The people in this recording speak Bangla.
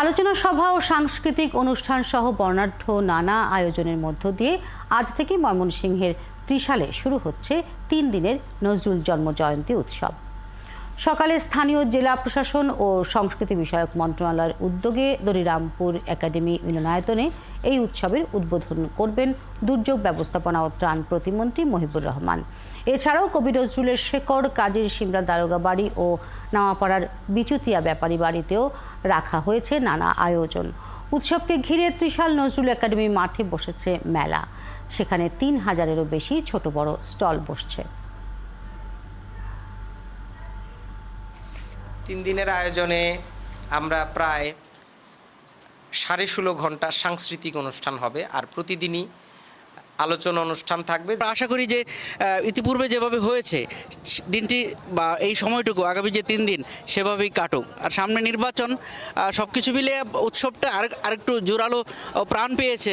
আলোচনা সভা ও সাংস্কৃতিক অনুষ্ঠান সহ বর্ণাঢ্য নানা আয়োজনের মধ্য দিয়ে আজ থেকে ময়মনসিংহের ত্রিশালে শুরু হচ্ছে 3 দিনের নজরুল জন্মজয়ন্তী উৎসব। সকালে স্থানীয় জেলা প্রশাসন ও সংস্কৃতি বিষয়ক মন্ত্রণালয়ের উদ্যোগে দরিরামপুর একাডেমি মিলনায়তনে এই উৎসবের উদ্বোধন করবেন দুর্যোগ ব্যবস্থাপনা ও ত্রাণ প্রতিমন্ত্রী মহিবুর রহমান। এছাড়াও কবি নজরুলের শেকড় কাজীর সিমরা দারোগা বাড়ি ও নামাপাড়ার বিচুতিয়া ব্যাপারী বাড়িতেও রাখা হয়েছে নানা আয়োজন। উৎসবকে ঘিরে ত্রিশাল নজরুল একাডেমি মাঠে বসেছে মেলা। সেখানে 3000-এরও বেশি ছোট বড় স্টল বসছে। 3 দিনের আয়োজনে আমরা প্রায় 16.5 ঘন্টা সাংস্কৃতিক অনুষ্ঠান হবে, আর প্রতিদিনই আলোচনা অনুষ্ঠান থাকবে। আশা করি যে ইতিপূর্বে যেভাবে হয়েছে দিনটি বা এই সময়টুকু আগামী যে 3 দিন সেভাবেই কাটুক। আর সামনে নির্বাচন, সব কিছু মিলিয়ে উৎসবটা আরেকটু জোরালো প্রাণ পেয়েছে।